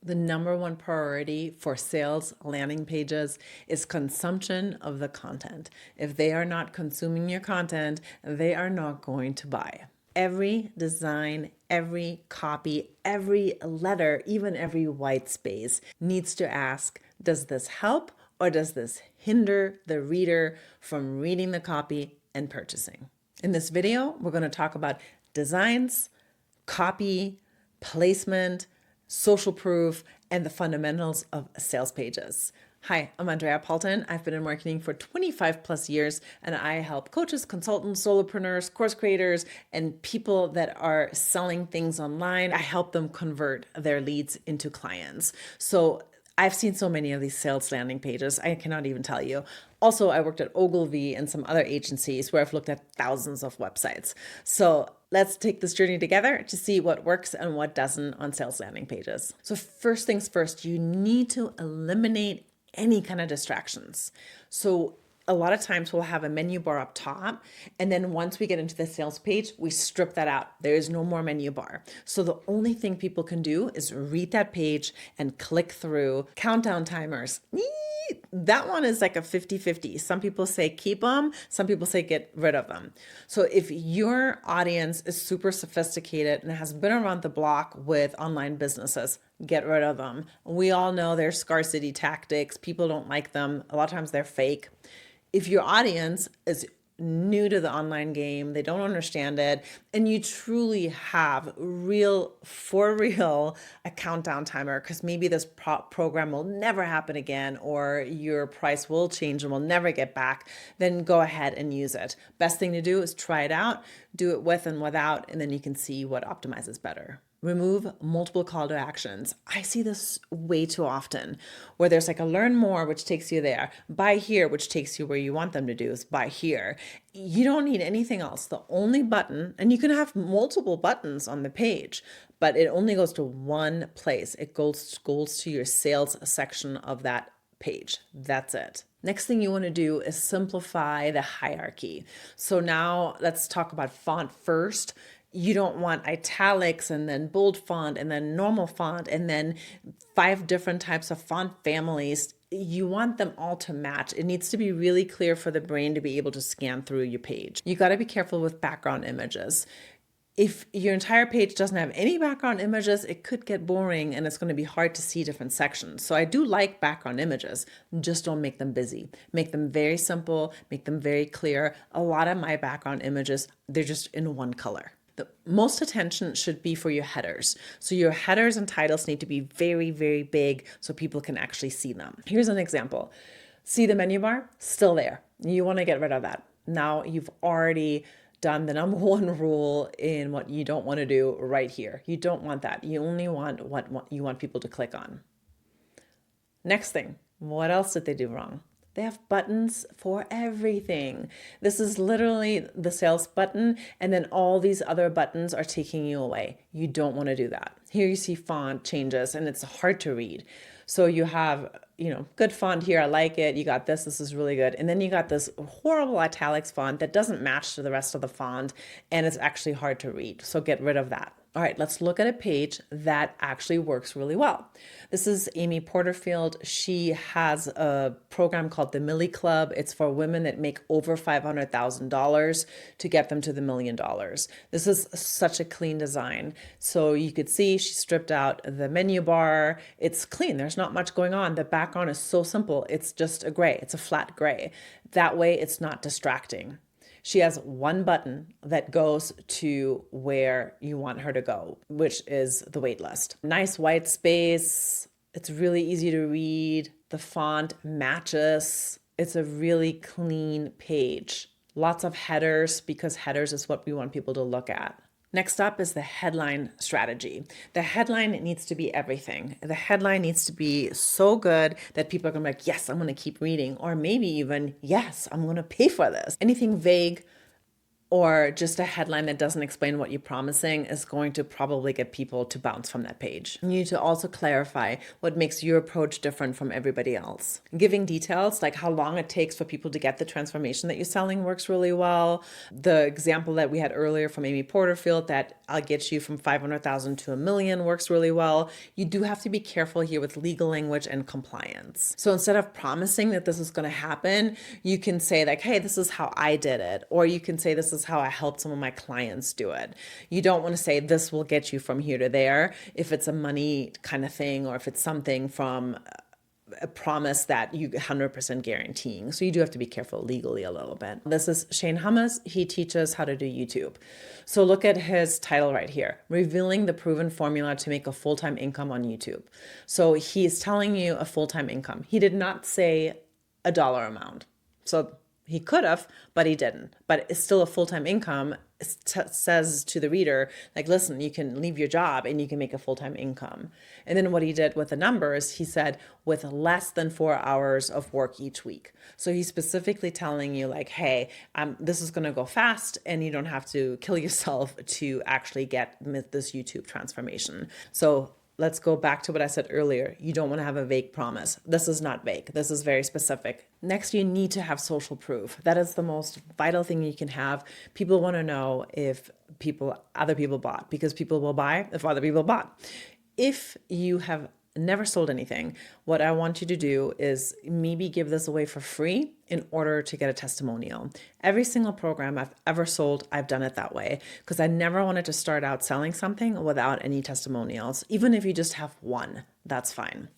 The number one priority for sales landing pages is consumption of the content. If they are not consuming your content, they are not going to buy. Every design, every copy, every letter, even every white space needs to ask, does this help or does this hinder the reader from reading the copy and purchasing? In this video, we're going to talk about designs, copy, placement, social proof, and the fundamentals of sales pages. Hi, I'm Andrea Palten. I've been in marketing for 25 plus years, and I help coaches, consultants, solopreneurs, course creators, and people that are selling things online. I help them convert their leads into clients. So I've seen so many of these sales landing pages, I cannot even tell you. Also, I worked at Ogilvy and some other agencies where I've looked at thousands of websites. So let's take this journey together to see what works and what doesn't on sales landing pages. So first things first, you need to eliminate any kind of distractions. So a lot of times we'll have a menu bar up top, and then once we get into the sales page, we strip that out. There is no more menu bar. So the only thing people can do is read that page and click through. Countdown timers. That one is like a 50-50. Some people say keep them, some people say get rid of them. So if your audience is super sophisticated and has been around the block with online businesses, get rid of them. We all know there's scarcity tactics. People don't like them. A lot of times they're fake. If your audience is new to the online game, they don't understand it, and you truly have for real, a countdown timer, because maybe this program will never happen again, or your price will change and will never get back, then go ahead and use it. Best thing to do is try it out, do it with and without, and then you can see what optimizes better. Remove multiple call to actions. I see this way too often where there's like a learn more, which takes you there. Buy here, which takes you where you want them to do is buy here. You don't need anything else. The only button, and you can have multiple buttons on the page, but it only goes to one place. It goes to your sales section of that page. That's it. Next thing you want to do is simplify the hierarchy. So now let's talk about font first. You don't want italics and then bold font and then normal font and then 5 different types of font families. You want them all to match. It needs to be really clear for the brain to be able to scan through your page. You got to be careful with background images. If your entire page doesn't have any background images, it could get boring and it's going to be hard to see different sections. So I do like background images, just don't make them busy. Make them very simple, make them very clear. A lot of my background images, they're just in one color. The most attention should be for your headers. So your headers and titles need to be very, very big so people can actually see them. Here's an example. See the menu bar? Still there. You want to get rid of that. Now you've already done the number one rule in what you don't want to do right here. You don't want that. You only want what you want people to click on. Next thing, what else did they do wrong? They have buttons for everything. This is literally the sales button, and then all these other buttons are taking you away. You don't want to do that. Here you see font changes, and it's hard to read. So you have, good font here. I like it. You got this. This is really good. And then you got this horrible italics font that doesn't match to the rest of the font, and it's actually hard to read. So get rid of that. All right, let's look at a page that actually works really well. This is Amy Porterfield. She has a program called the Millie Club. It's for women that make over $500,000 to get them to the $1 million. This is such a clean design. So you could see she stripped out the menu bar. It's clean. There's not much going on. The background is so simple. It's just a gray. It's a flat gray. That way it's not distracting. She has one button that goes to where you want her to go, which is the wait list. Nice white space. It's really easy to read. The font matches. It's a really clean page. Lots of headers because headers is what we want people to look at. Next up is the headline strategy. The headline needs to be everything. The headline needs to be so good that people are going to be like, yes, I'm going to keep reading. Or maybe even, yes, I'm going to pay for this. Anything vague, or just a headline that doesn't explain what you're promising is going to probably get people to bounce from that page. You need to also clarify what makes your approach different from everybody else. Giving details like how long it takes for people to get the transformation that you're selling works really well. The example that we had earlier from Amy Porterfield, that I'll get you from 500,000 to a million, works really well. You do have to be careful here with legal language and compliance. So instead of promising that this is going to happen, you can say like, hey, this is how I did it. Or you can say, this is how I helped some of my clients do it. You don't want to say this will get you from here to there if it's a money kind of thing, or if it's something from a promise that you 100% guaranteeing. So you do have to be careful legally a little bit. This is Shane Hummus. He teaches how to do YouTube. So look at his title right here, Revealing the Proven Formula to Make a Full-Time Income on YouTube. So he's telling you a full-time income. He did not say a dollar amount. So he could have, but he didn't. But it's still a full-time income. Says to the reader, like, listen, you can leave your job and you can make a full-time income. And then what he did with the numbers, he said with less than 4 hours of work each week. So he's specifically telling you like, hey, this is going to go fast and you don't have to kill yourself to actually get this YouTube transformation. So let's go back to what I said earlier. You don't want to have a vague promise. This is not vague. This is very specific. Next, you need to have social proof. That is the most vital thing you can have. People want to know if other people bought, because people will buy if other people bought. If you have never sold anything, what I want you to do is maybe give this away for free in order to get a testimonial. Every single program I've ever sold, I've done it that way because I never wanted to start out selling something without any testimonials. Even if you just have one, that's fine.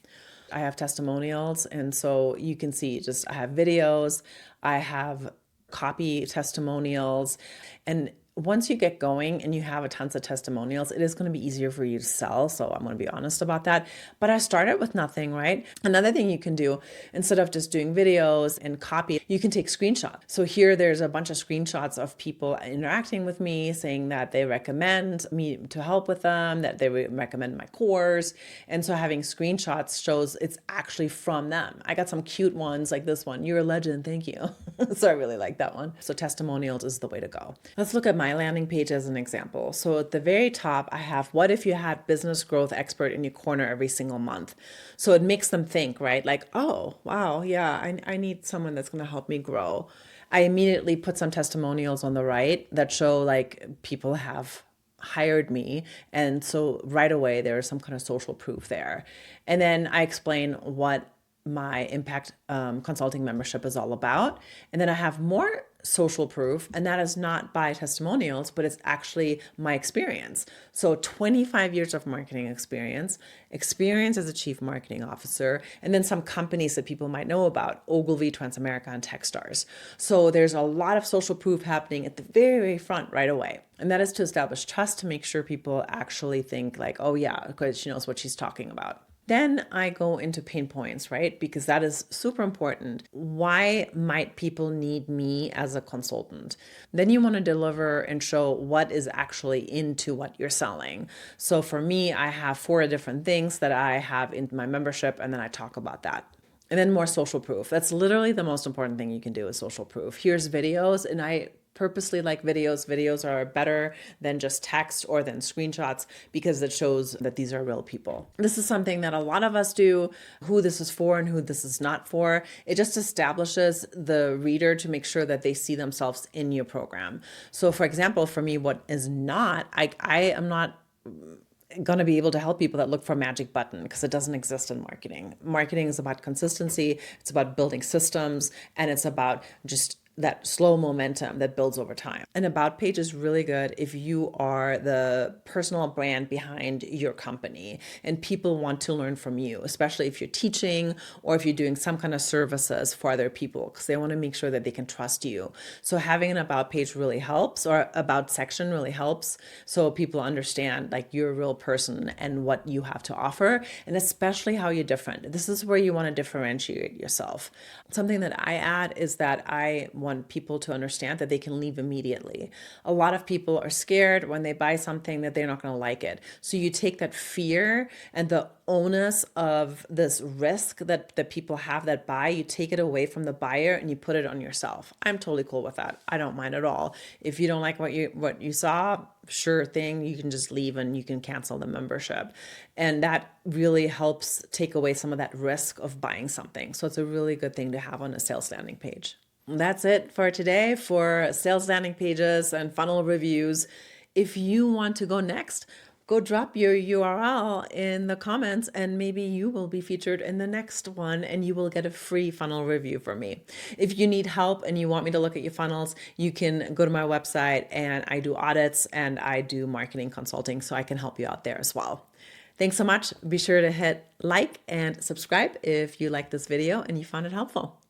I have testimonials, and so you can see I have videos, I have copy testimonials, and once you get going and you have a tons of testimonials, it is going to be easier for you to sell. So I'm going to be honest about that. But I started with nothing, right? Another thing you can do, instead of just doing videos and copy, you can take screenshots. So here there's a bunch of screenshots of people interacting with me, saying that they recommend me to help with them, that they recommend my course. And so having screenshots shows it's actually from them. I got some cute ones like this one. You're a legend. Thank you. So I really like that one. So testimonials is the way to go. Let's look at my landing page as an example. So at the very top, I have, what if you had business growth expert in your corner every single month? So it makes them think, right? Like, oh, wow, yeah, I need someone that's going to help me grow. I immediately put some testimonials on the right that show like people have hired me. And so right away, there's some kind of social proof there. And then I explain what my impact consulting membership is all about. And then I have more social proof, and that is not by testimonials, but it's actually my experience. So 25 years of marketing experience as a chief marketing officer, and then some companies that people might know about, Ogilvy, Transamerica, and Techstars. So there's a lot of social proof happening at the very, very front right away. And that is to establish trust, to make sure people actually think like, oh yeah, because she knows what she's talking about. Then I go into pain points, right? Because that is super important. Why might people need me as a consultant? Then you want to deliver and show what is actually into what you're selling. So for me, I have 4 different things that I have in my membership, and then I talk about that. And then more social proof. That's literally the most important thing you can do is social proof. Here's videos, and I purposely like videos. Videos are better than just text or than screenshots because it shows that these are real people. This is something that a lot of us do, who this is for and who this is not for. It just establishes the reader to make sure that they see themselves in your program. So for example, for me, what is not, I am not going to be able to help people that look for a magic button because it doesn't exist in marketing. Marketing is about consistency. It's about building systems, and it's about just that slow momentum that builds over time. An about page is really good if you are the personal brand behind your company and people want to learn from you, especially if you're teaching or if you're doing some kind of services for other people, because they want to make sure that they can trust you. So having an about page really helps, or about section really helps, so people understand like you're a real person and what you have to offer, and especially how you're different. This is where you want to differentiate yourself. Something that I add is that I want people to understand that they can leave immediately. A lot of people are scared when they buy something that they're not going to like it. So you take that fear and the onus of this risk that people have that buy, you take it away from the buyer and you put it on yourself. I'm totally cool with that. I don't mind at all. If you don't like what you saw, sure thing, you can just leave and you can cancel the membership. And that really helps take away some of that risk of buying something. So it's a really good thing to have on a sales landing page. That's it for today for sales landing pages and funnel reviews. If you want to go next, go drop your URL in the comments and maybe you will be featured in the next one and you will get a free funnel review from me. If you need help and you want me to look at your funnels, you can go to my website and I do audits and I do marketing consulting, so I can help you out there as well. Thanks so much. Be sure to hit like and subscribe if you like this video and you found it helpful.